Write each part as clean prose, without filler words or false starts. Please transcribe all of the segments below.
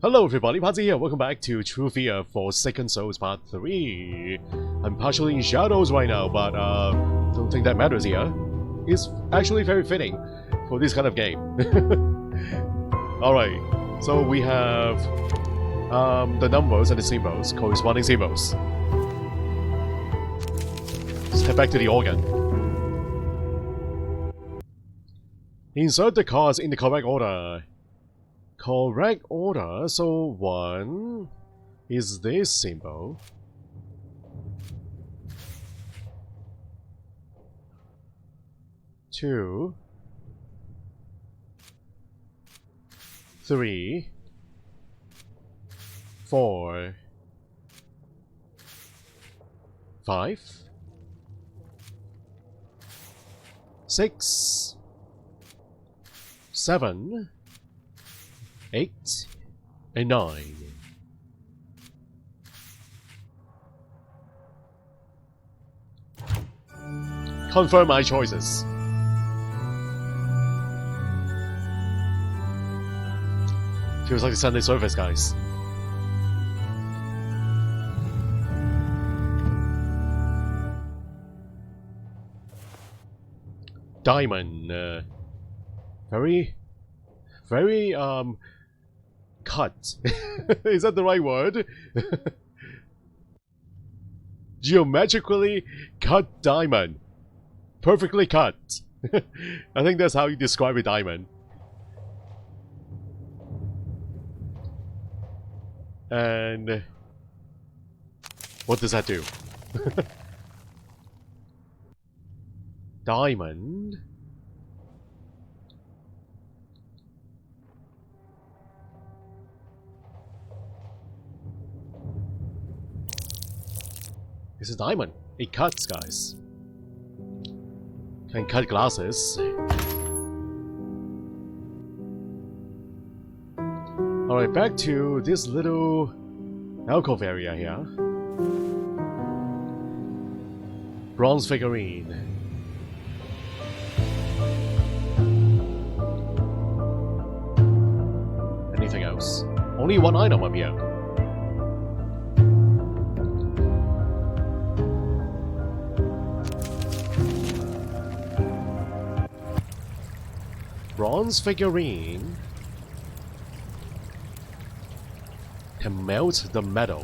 Hello everybody, Pazi here. Welcome back to True Fear for Second Souls Part 3. I'm partially in shadows right now, but don't think that matters here. It's actually very fitting for this kind of game. Alright, so we have the numbers and the symbols, corresponding symbols. Let's head back to the organ. Insert the cards in the correct order. Correct order, so 1 is this symbol. 2, 3, 4, 5, 6, 7, 8 and 9. Confirm my choices. Feels like the Sunday service, guys. Diamond. Very cut. Is that the right word? Geometrically cut diamond. Perfectly cut. I think that's how you describe a diamond. And what does that do? Diamond. It's a diamond. It cuts, guys. Can cut glasses. Alright, back to this little alcove area here. Bronze figurine. Anything else? Only one item up here. Bronze figurine can melt the metal.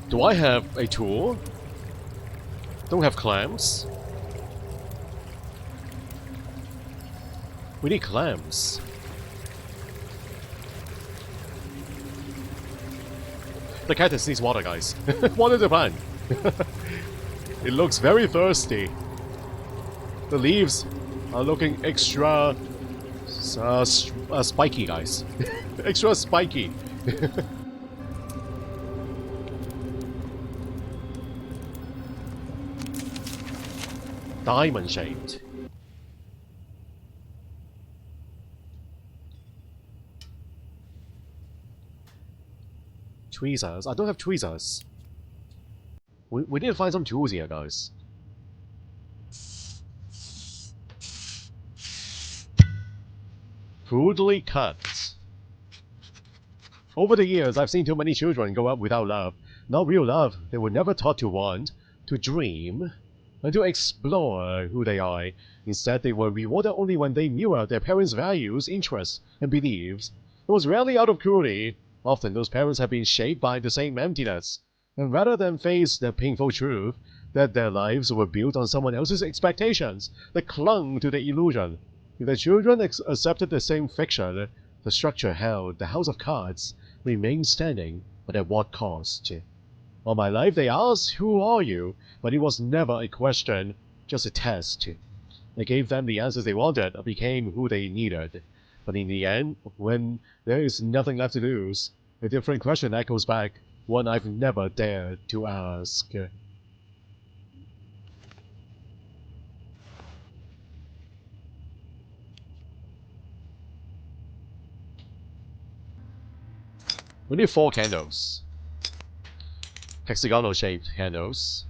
Do I have a tool? Don't have clamps. We need clamps. The cactus needs water, guys. Water the plant. It looks very thirsty. The leaves are looking extra spiky, guys. Extra spiky. Diamond shaped. Tweezers. I don't have tweezers. We need to find some tools here, guys. Brutally cut. Over the years, I've seen too many children grow up without love. Not real love. They were never taught to want, to dream, and to explore who they are. Instead, they were rewarded only when they mirrored their parents' values, interests, and beliefs. It was rarely out of cruelty. Often, those parents have been shaped by the same emptiness. And rather than face the painful truth that their lives were built on someone else's expectations, they clung to the illusion. If the children accepted the same fiction, the structure held, the house of cards, remained standing, but at what cost? All my life they asked, "Who are you?" But it was never a question, just a test. I gave them the answers they wanted, and became who they needed. But in the end, when there is nothing left to lose, a different question echoes back. One I've never dared to ask. We need 4 candles. Hexagonal shaped candles.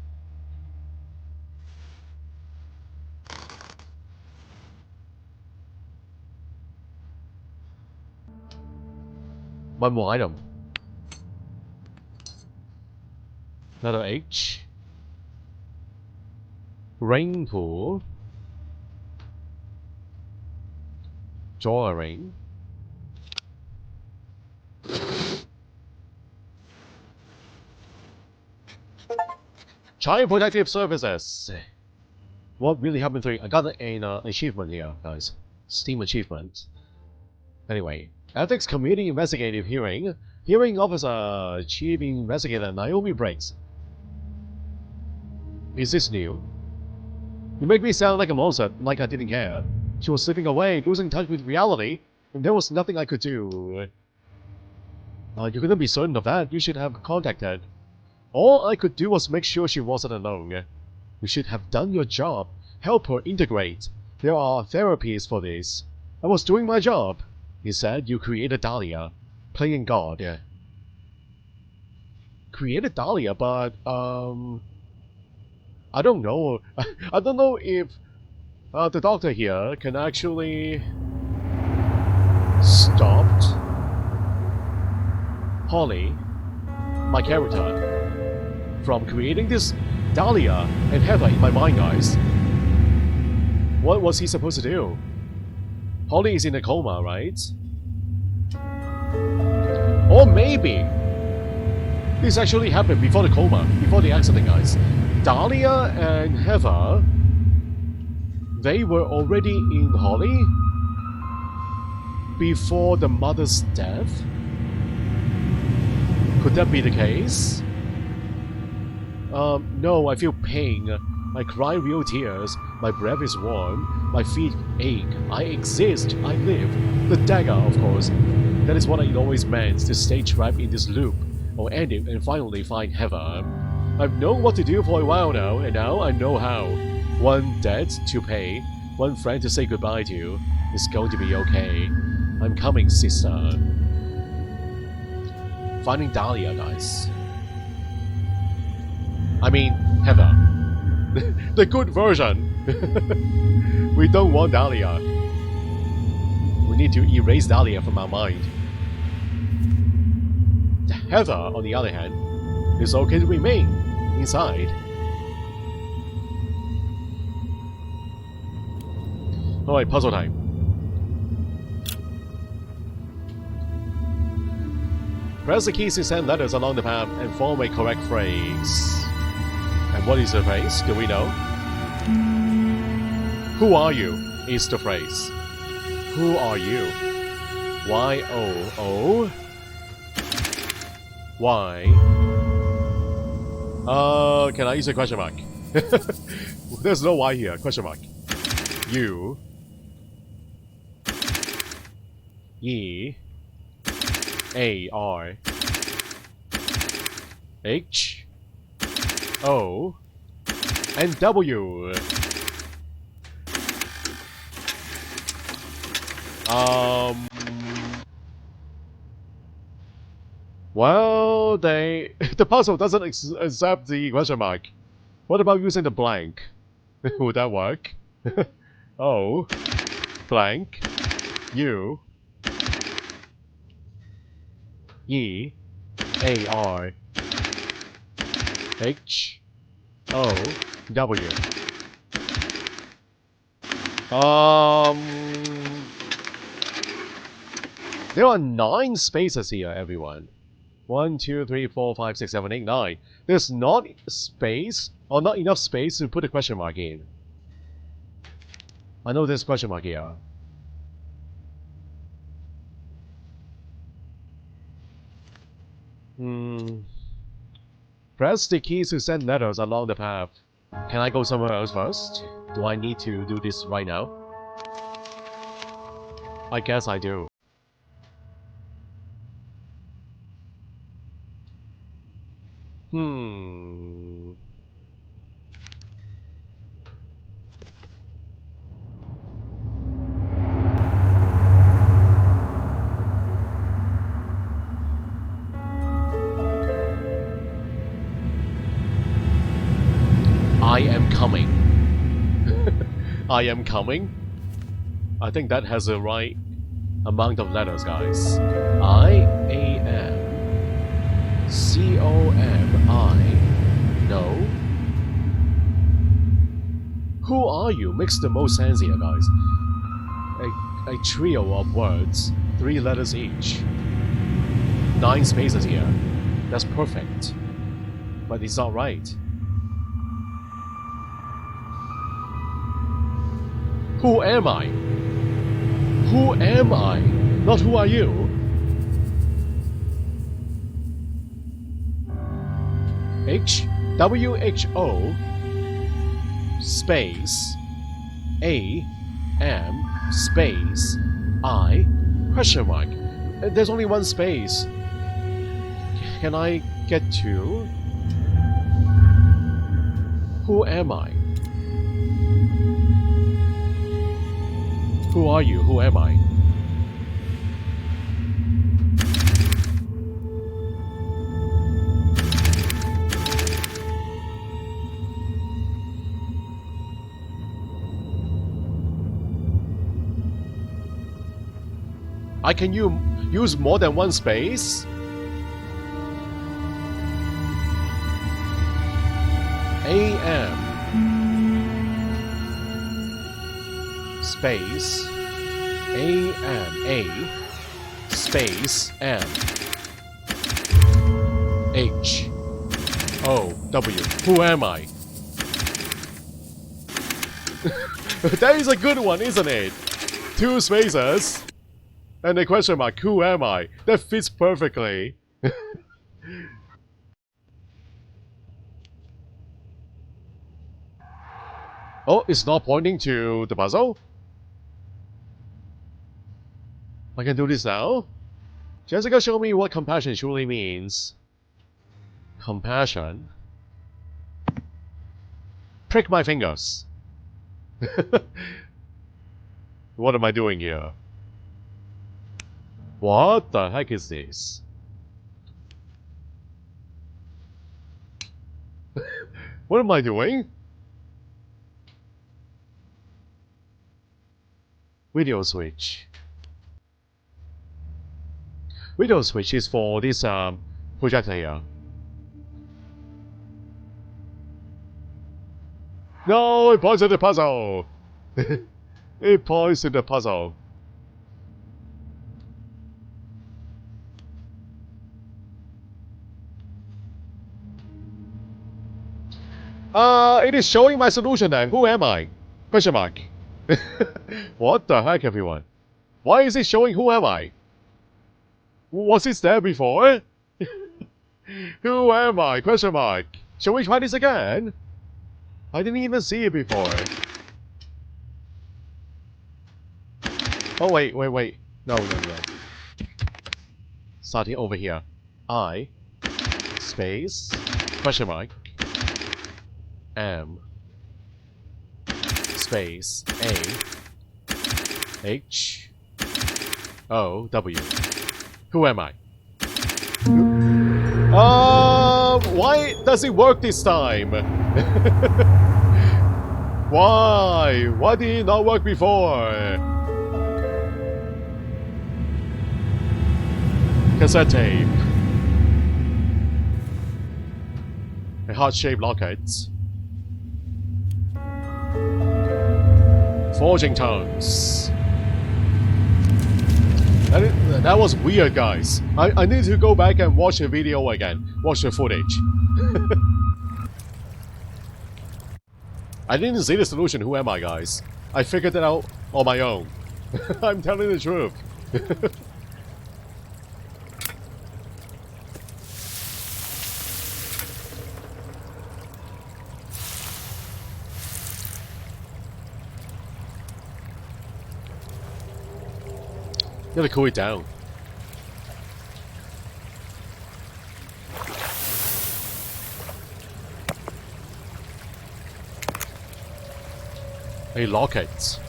One more item. Letter H. Rain pool. Draw a rain. Child Protective Services. What really happened to you? I got an achievement here, guys. Steam achievement. Anyway, Ethics Committee Investigative Hearing. Hearing Officer Chief Investigator Naomi Briggs. Is this new? You make me sound like a monster, like I didn't care. She was slipping away, losing touch with reality, and there was nothing I could do. You couldn't be certain of that. You should have contacted. All I could do was make sure she wasn't alone. You should have done your job. Help her integrate. There are therapies for this. I was doing my job. He said you created Dahlia. Playing God. Created Dahlia, but, I don't know. I don't know if the doctor here can actually stop Holly, my character, from creating this Dahlia and Heather in my mind, guys. What was he supposed to do? Holly is in a coma, right? Or maybe this actually happened before the coma, before the accident, guys. Dahlia and Heather, they were already in Holly before the mother's death? Could that be the case? No, I feel pain. I cry real tears. My breath is warm. My feet ache. I exist. I live. The dagger, of course. That is what it always meant, to stay trapped in this loop, or end it and finally find Heather. I've known what to do for a while now, and now I know how. One debt to pay, one friend to say goodbye to. It's going to be okay. I'm coming, sister. Finding Dahlia, guys. I mean, Heather. The good version. We don't want Dahlia. We need to erase Dahlia from our mind. Heather, on the other hand, is okay to remain inside. Alright, puzzle time. Press the keys to send letters along the path and form a correct phrase. And what is the phrase? Do we know? Who are you? Is the phrase. Who are you? Y-O-O. Why? Can I use a question mark? There's no Y here. Question mark. You. E. A. R. H. O. And W. Well, the puzzle doesn't accept the question mark. What about using the blank? Would that work? O. Blank. U. E. A. R. H. O. W. There are 9 spaces here, everyone. 1, 2, 3, 4, 5, 6, 7, 8, 9. There's not space, or not enough space to put a question mark in. I know there's a question mark here. Press the keys to send letters along the path. Can I go somewhere else first? Do I need to do this right now? I guess I do. I am coming. I am coming? I think that has the right amount of letters, guys. I A-M-C-O-M-I. No. Who are you makes the most sense here, guys. A trio of words, 3 letters each. 9 spaces here. That's perfect. But it's not right. Who am I? Who am I? Not who are you? H-W-H-O space A-M space I question mark. There's only 1 space. Can I get 2? Who am I? Who are you? Who am I? I can use more than 1 space? A-M space A-M-A space M H-O-W. Who am I? That is a good one, isn't it? 2 spaces and a question mark. Who am I? That fits perfectly. Oh, it's not pointing to the puzzle? I can do this now? Jessica showed me what compassion truly means. Compassion? Prick my fingers. What am I doing here? What the heck is this? What am I doing? Video switch. Video switch is for this projector here. No, it points to the puzzle. It points to the puzzle. It is showing my solution then. Who am I? Question mark. What the heck, everyone? Why is it showing who am I? Was it there before? Who am I? Question mark. Shall we try this again? I didn't even see it before. Oh, wait. No. Starting over here. I, space, question mark, M, space, A, H, O, W. Who am I? Why does it work this time? Why? Why did it not work before? Cassette tape. A heart-shaped locket. Forging tones. That was weird, guys. I need to go back and watch the video again. Watch the footage. I didn't see the solution. Who am I, guys? I figured it out on my own. I'm telling the truth. Gotta cool it down. A locket.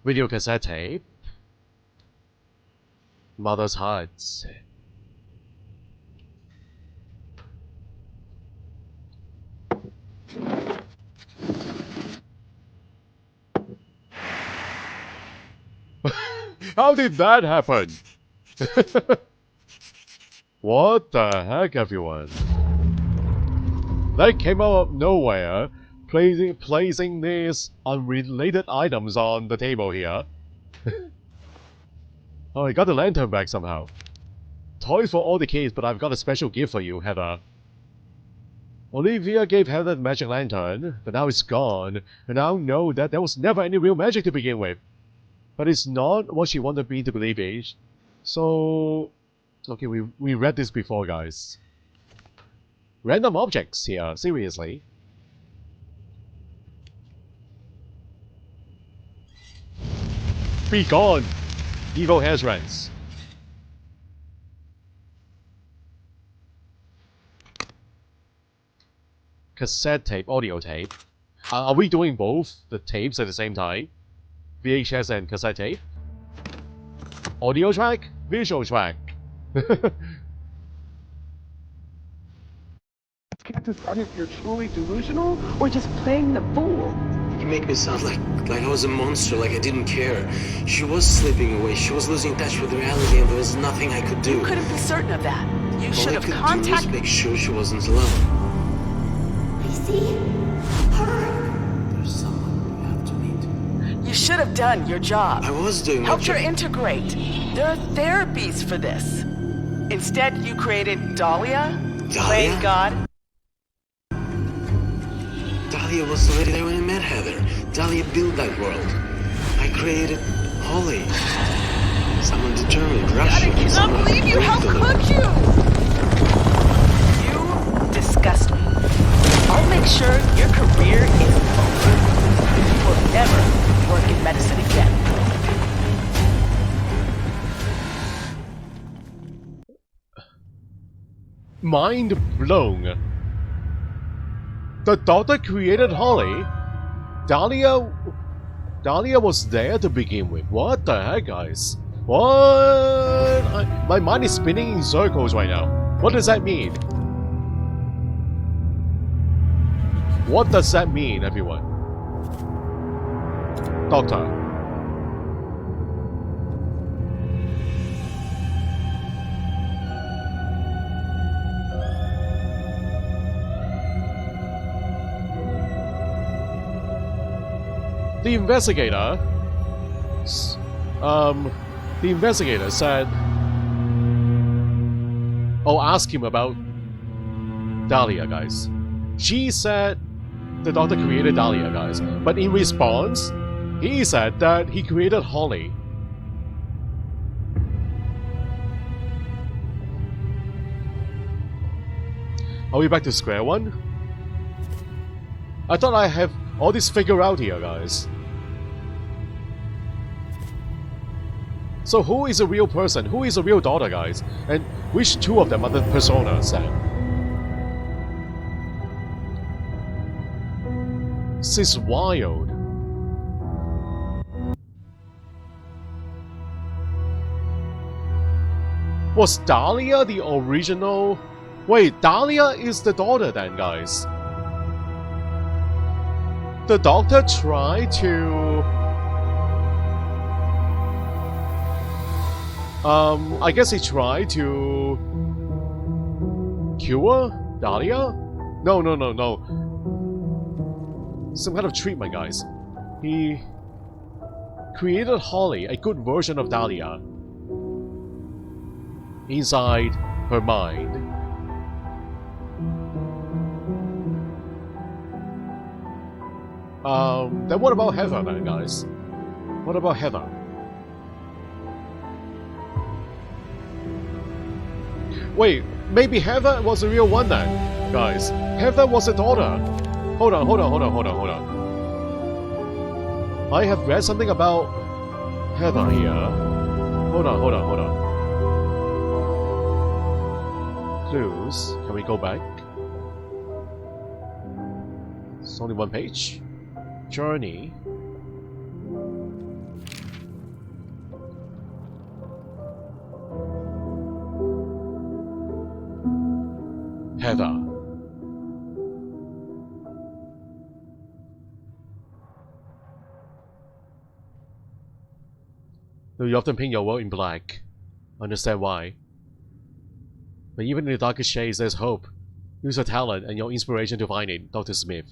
Video cassette tape. Mother's heart. How did that happen? What the heck, everyone? They came out of nowhere, placing these unrelated items on the table here. Oh, I got the lantern back somehow. Toys for all the kids, but I've got a special gift for you, Heather. Olivia gave Heather the magic lantern, but now it's gone, and I know that there was never any real magic to begin with. But it's not what she wanted me to believe it. So... Okay, we read this before, guys. Random objects here, seriously. Be gone, evil Hezrans. Cassette tape, audio tape. Are we doing both the tapes at the same time? VHS and cassette tape? Audio track? Visual track? Cactus Project, you're truly delusional or just playing the fool? You make me sound like I was a monster, like I didn't care. She was slipping away, she was losing touch with reality, and there was nothing I could do. You couldn't be certain of that. You should have All I could do was contacted... make sure she wasn't alone. I see her. There's someone we have to meet. You should have done your job. I was doing my Helped her job. integrate. There are therapies for this. Instead, you created Dahlia? Playing God? Dahlia was already there when I met Heather. Dahlia built that world. I created Holly. Someone determined, God, I rational, cannot someone believe you! How predictable. could you? You disgust me. I'll make sure your career is over. You will never work in medicine again. Mind blown. The doctor created Holly. Dahlia was there to begin with. What the heck, guys? What? My mind is spinning in circles right now. What does that mean? What does that mean, everyone? Doctor. The investigator said, oh, ask him about Dahlia, guys. She said the doctor created Dahlia, guys. But in response, he said that he created Holly. Are we back to square one? I thought I have all this figured out here, guys. So who is a real person? Who is a real daughter, guys? And which two of them are the personas then? This is wild. Was Dahlia the original? Wait, Dahlia is the daughter then, guys. The doctor tried to... I guess he tried to... cure Dahlia? No. Some kind of treatment, guys. He created Holly, a good version of Dahlia, inside her mind. Then what about Heather then, guys? What about Heather? Wait, maybe Heather was the real one then, guys. Heather was a daughter. Hold on. I have read something about Heather here. Hold on. Clues. Can we go back? It's only one page. Journey. Heather. Though you often paint your world in black. Understand why. But even in the darkest shades, there's hope. Use your talent and your inspiration to find it, Dr. Smith.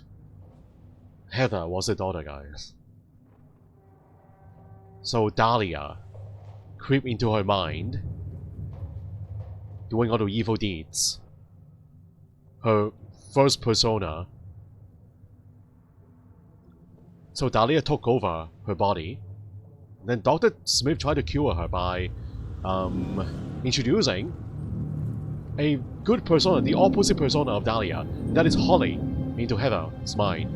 Heather was the daughter, guys. So Dahlia creeped into her mind, doing all the evil deeds. Her first persona. So Dahlia took over her body. Then Dr. Smith tried to cure her by introducing a good persona, the opposite persona of Dahlia, that is Holly, into Heather's mind.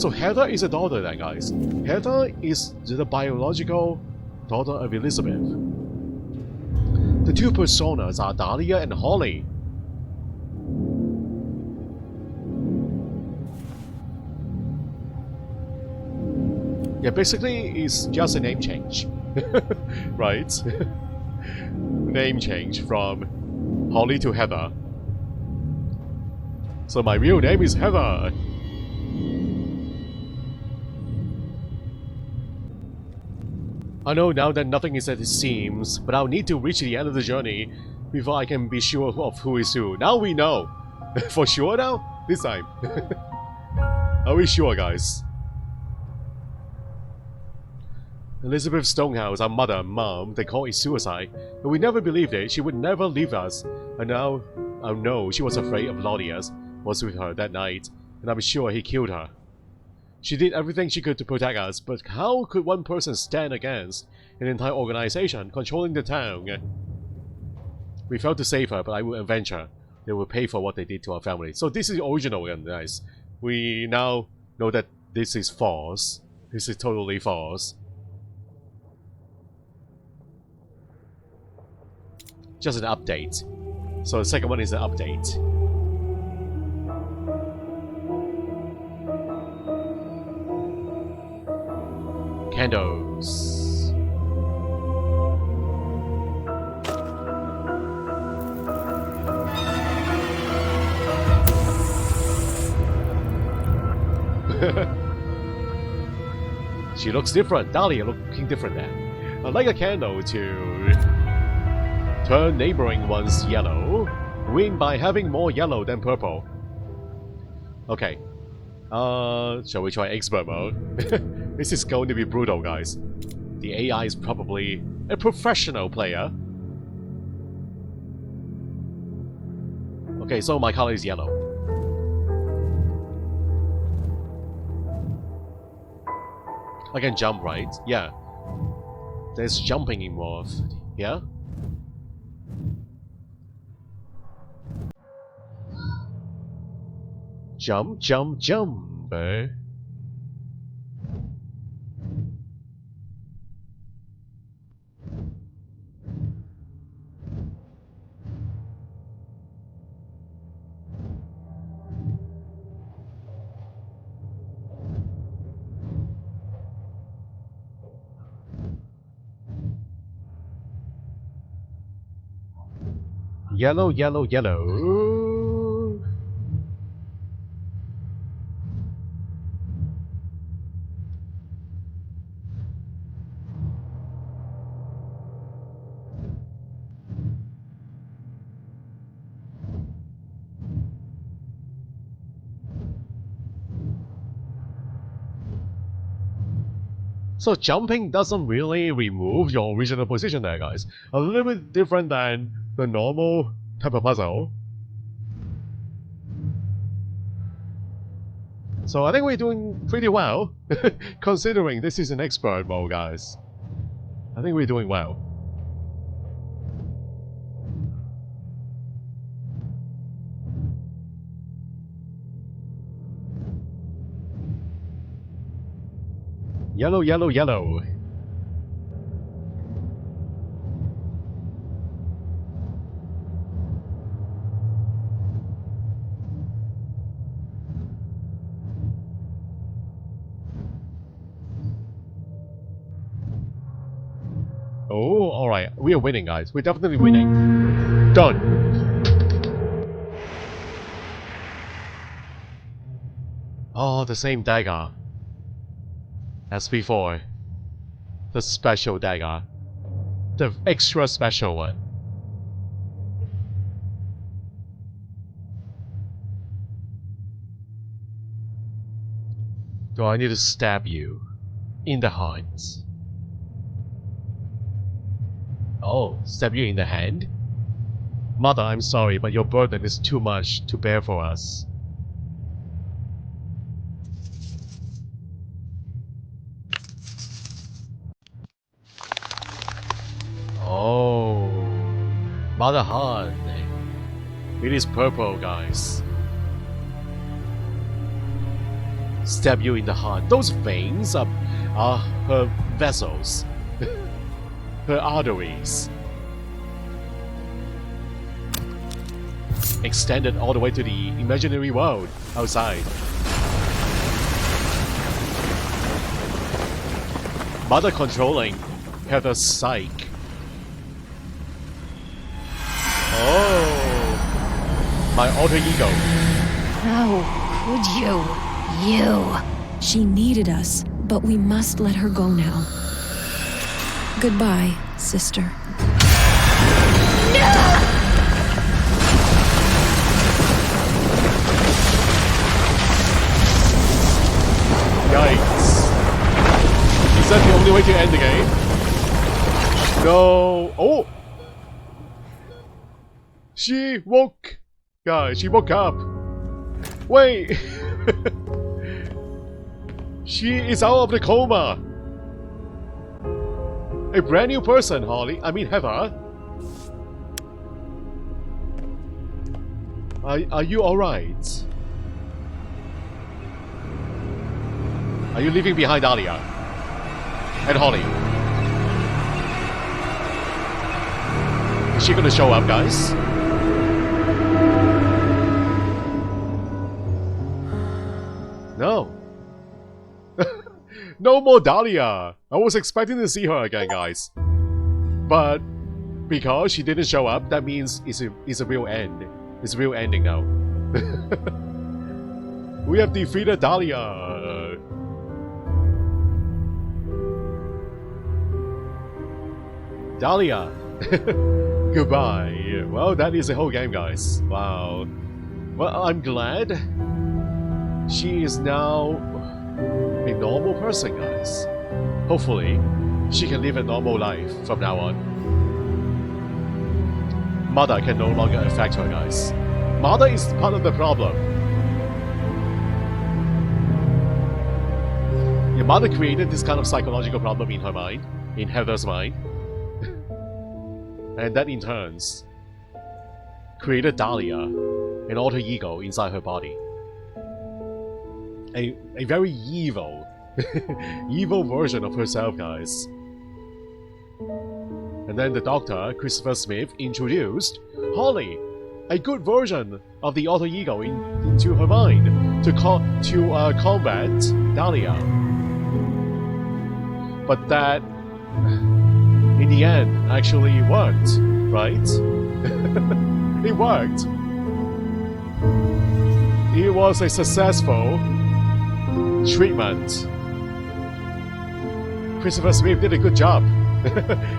So Heather is a daughter then, guys. Heather is the biological daughter of Elizabeth. The two personas are Dahlia and Holly. Yeah, basically it's just a name change. Right? Name change from Holly to Heather. So my real name is Heather. I know now that nothing is as it seems, but I'll need to reach the end of the journey before I can be sure of who is who. Now we know. For sure now? This time. Are we sure, guys? Elizabeth Stonehouse, our mother and mom, they call it suicide, but we never believed it. She would never leave us. And now, I know she was afraid of Claudius was with her that night, and I'm sure he killed her. She did everything she could to protect us, but how could one person stand against an entire organization controlling the town? We failed to save her, but I will avenge her. They will pay for what they did to our family. So this is the original one, guys. We now know that this is false. This is totally false. Just an update. So the second one is an update. Candles. She looks different. Dahlia looking different now. I'd like a candle to turn neighboring ones yellow. Win by having more yellow than purple. Okay. Shall we try expert mode? This is going to be brutal, guys. The AI is probably a professional player. Okay, so my color is yellow. I can jump, right? Yeah. There's jumping involved. Yeah? Jump, jump, jump, eh? Yellow, yellow, yellow. So jumping doesn't really remove your original position there, guys. A little bit different than the normal type of puzzle. So I think we're doing pretty well, considering this is an expert mode, guys. I think we're doing well. Yellow, yellow, yellow. Oh, alright. We are winning, guys. We're definitely winning. Done. Oh, the same dagger as before. The special dagger. The extra special one. Do I need to stab you in the hands? Oh, stab you in the hand? Mother, I'm sorry, but your burden is too much to bear for us. Oh, Mother Han. It is purple, guys. Stab you in the heart. Those veins are her vessels, her arteries. Extended all the way to the imaginary world outside. Mother controlling Heather's psyche. Oh, my alter ego. How could you? You. She needed us, but we must let her go now. Goodbye, sister. Yikes. Is that the only way to end the game? No. Oh! She woke. Guys, she woke up. Wait. She is out of the coma. A brand new person, Holly. I mean, Heather. Are you alright? Are you leaving behind Dahlia? And Holly? Is she gonna show up, guys? No. No more Dahlia! I was expecting to see her again, guys. But because she didn't show up, that means it's a real end. It's a real ending now. We have defeated Dahlia! Dahlia! Goodbye. Well, that is the whole game, guys. Wow. Well, I'm glad she is now a normal person, guys. Hopefully, she can live a normal life from now on. Mother can no longer affect her, guys. Mother is part of the problem. Your mother created this kind of psychological problem in her mind, in Heather's mind. And that in turns created Dahlia, an alter ego inside her body. A very evil, evil version of herself, guys. And then the doctor, Christopher Smith, introduced Holly, a good version of the alter ego into her mind to combat Dahlia. But that, in the end, actually worked, right? It worked. It was a successful treatment. Christopher Smith did a good job.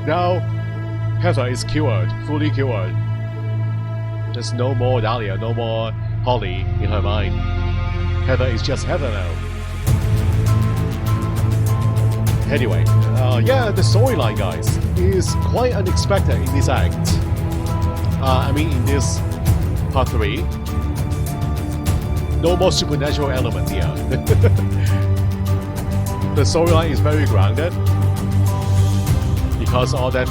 Now, Heather is cured, fully cured. There's no more Dahlia, no more Holly in her mind. Heather is just Heather now. Anyway, yeah, the storyline, guys, is quite unexpected in this act. I mean, in this part 3. No more supernatural element here. The storyline is very grounded because all that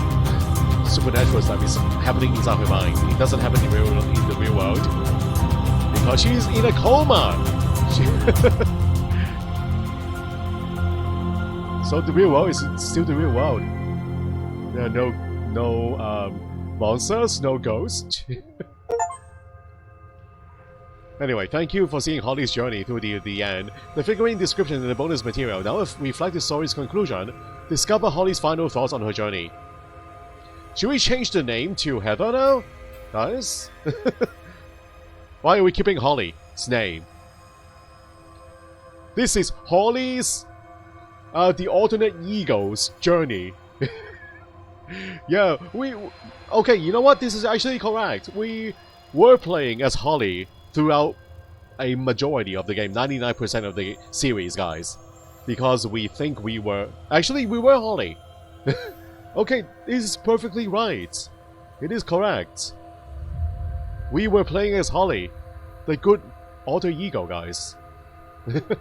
supernatural stuff is happening inside her mind. It doesn't happen in the real world because she's in a coma. So the real world is still the real world. There are no monsters, no ghosts. Anyway, thank you for seeing Holly's journey through the end. The figurine description in the bonus material now reflect the story's conclusion. Discover Holly's final thoughts on her journey. Should we change the name to Heather now? Guys? Why are we keeping Holly's name? This is Holly's the alternate ego's journey. Yeah, okay, you know what? This is actually correct. We were playing as Holly throughout a majority of the game, 99% of the series, guys. Because we think we were... Actually, we were Holly. Okay, this is perfectly right. It is correct. We were playing as Holly, the good alter ego, guys. The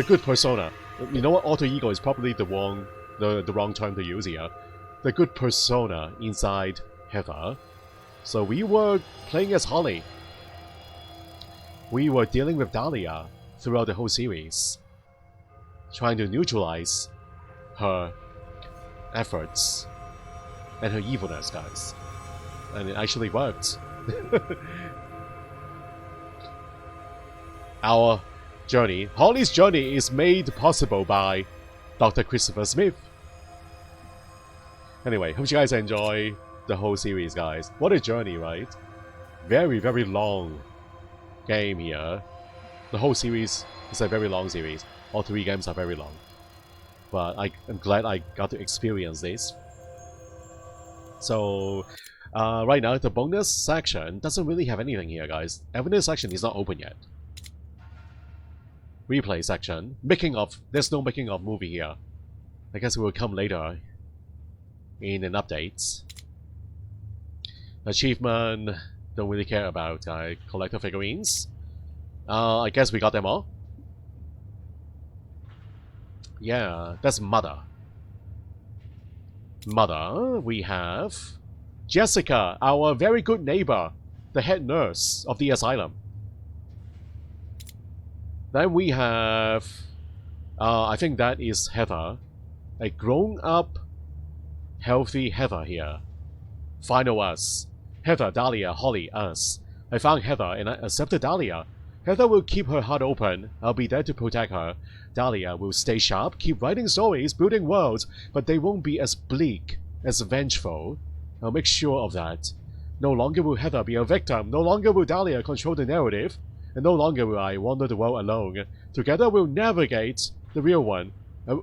good persona. You know what? Alter ego is probably the wrong term to use here. The good persona inside Heather. So we were playing as Holly. We were dealing with Dahlia throughout the whole series, trying to neutralize her efforts and her evilness, guys. And it actually worked. Our journey, Holly's journey, is made possible by Dr. Christopher Smith. Anyway, hope you guys enjoy the whole series, guys. What a journey, right? Very, very long game here. The whole series is a very long series. All 3 games are very long. But I'm glad I got to experience this. So, right now, the bonus section doesn't really have anything here, guys. Evidence section is not open yet. Replay section. Making of. There's no making of movie here. I guess it will come later in an update. Achievement. Don't really care about collector figurines. I guess we got them all. Yeah, that's Mother. Mother, we have Jessica, our very good neighbor, the head nurse of the asylum. Then we have, I think that is Heather, a grown-up, healthy Heather here. Final us. Heather, Dahlia, Holly, us. I found Heather and I accepted Dahlia. Heather will keep her heart open. I'll be there to protect her. Dahlia will stay sharp, keep writing stories, building worlds, but they won't be as bleak, as vengeful. I'll make sure of that. No longer will Heather be a victim. No longer will Dahlia control the narrative. And no longer will I wander the world alone. Together we'll navigate the real one.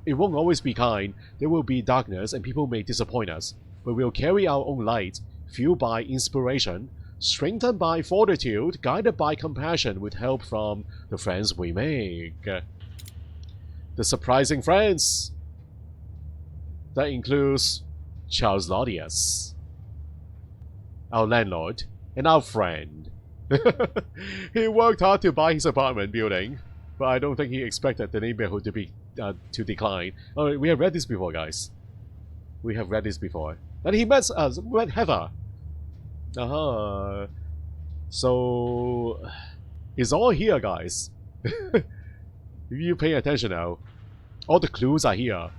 It won't always be kind. There will be darkness and people may disappoint us. But we'll carry our own light, fueled by inspiration, strengthened by fortitude, guided by compassion with help from the friends we make. The surprising friends. That includes Charles Laudius, our landlord, and our friend. He worked hard to buy his apartment building, but I don't think he expected the neighborhood to be to decline. Oh, we have read this before, guys. We have read this before. And he met Heather. So it's all here, guys. If you pay attention now, all the clues are here.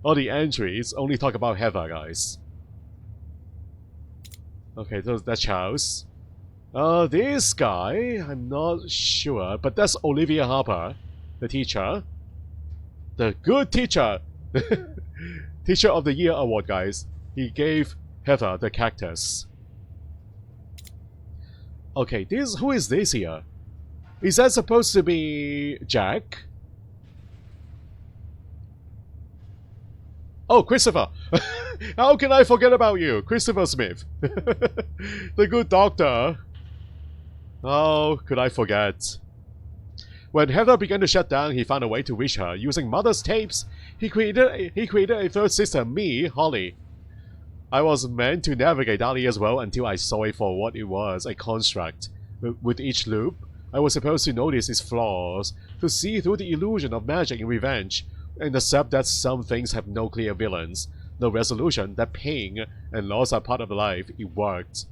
All the entries only talk about Heather, guys. Okay, so that's Charles. This guy, I'm not sure, but that's Olivia Harper, the teacher. The good teacher! Teacher of the Year award, guys. He gave Heather the cactus. Okay, who is this here? Is that supposed to be Jack? Oh, Christopher! How can I forget about you? Christopher Smith. The good doctor. How could I forget? When Heather began to shut down, he found a way to reach her. Using Mother's tapes, he created a third sister, me, Holly. I was meant to navigate Dahlia's world until I saw it for what it was, a construct. With each loop, I was supposed to notice its flaws, to see through the illusion of magic and revenge, and accept that some things have no clear villains, no resolution, that pain and loss are part of life. It worked.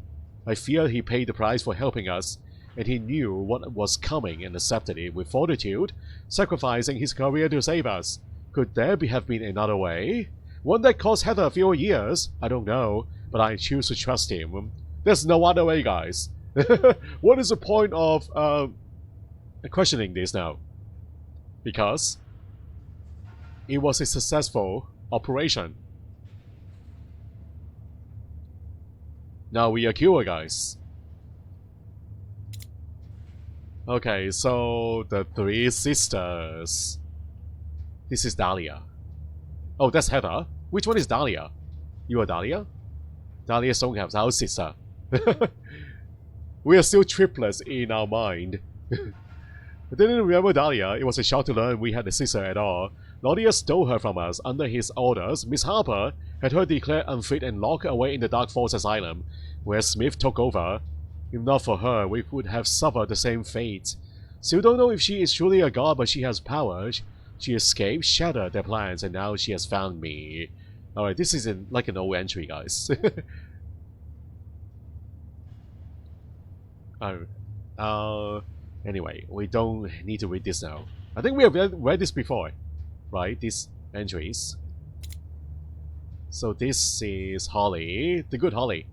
I fear he paid the price for helping us, and he knew what was coming and accepted it with fortitude, sacrificing his career to save us. Could there have been another way? One that cost Heather fewer years? I don't know, but I choose to trust him. There's no other way, guys. What is the point of questioning this now? Because it was a successful operation. Now we are cured, guys. Okay, so the three sisters. This is Dahlia. Oh, that's Heather. Which one is Dahlia? You are Dahlia? Dahlia Stonecap's our sister. We are still triplets in our mind. I didn't remember Dahlia. It was a shock to learn we had a sister at all. Claudia stole her from us. Under his orders, Miss Harper had her declared unfit and locked away in the Dark Force Asylum, where Smith took over. If not for her, we would have suffered the same fate. Still don't know if she is truly a god, but she has powers. She escaped, shattered their plans, and now she has found me. Alright, this is like an old entry, guys. Anyway, we don't need to read this now. I think we have read this before, right? These entries. So this is Holly, the good Holly.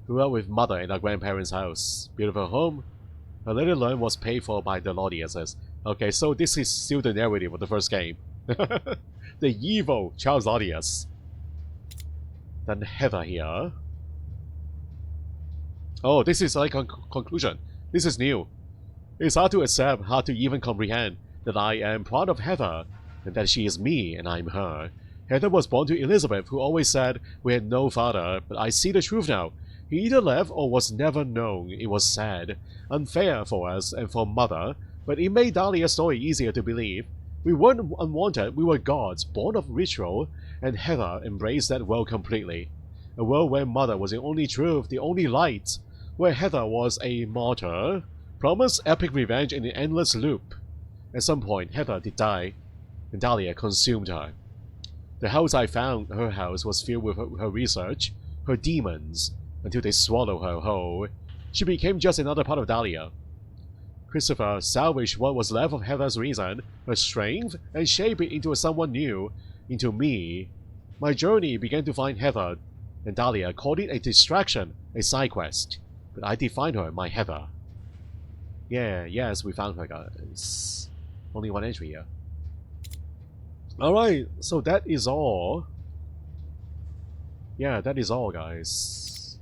Grew up with mother in our grandparents' house. Beautiful home. Her little learn was paid for by the audiences. Okay, so this is still the narrative of the first game. The evil Charles Audience. Then Heather here. Oh, this is like a conclusion. This is new. It's hard to accept, hard to even comprehend that I am proud of Heather, and that she is me and I'm her. Heather was born to Elizabeth, who always said we had no father, but I see the truth now. He either left or was never known. It was sad, unfair for us and for Mother, but it made Dahlia's story easier to believe. We weren't unwanted, we were gods, born of ritual, and Heather embraced that world completely. A world where Mother was the only truth, the only light, where Heather was a martyr, promised epic revenge in an endless loop. At some point, Heather did die, and Dahlia consumed her. The house I found, her house, was filled with her research, her demons, until they swallowed her whole. She became just another part of Dahlia. Christopher salvaged what was left of Heather's reason, her strength, and shaped it into someone new, into me. My journey began to find Heather, and Dahlia called it a distraction, a side quest. But I did find her, my Heather. Yes, we found her, guys. Only one entry here. Alright, so that is all. Yeah, that is all, guys.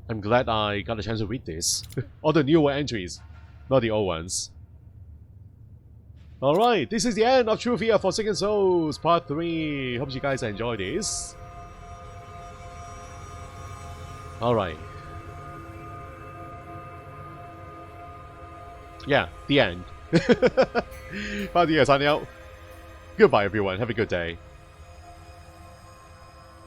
I'm glad I got a chance to read this. All the newer entries, not the old ones. Alright, this is the end of True Fear Forsaken Souls Part 3. Hope you guys enjoyed this. Alright. Yeah, the end. Part 2 signing out. Goodbye everyone, have a good day.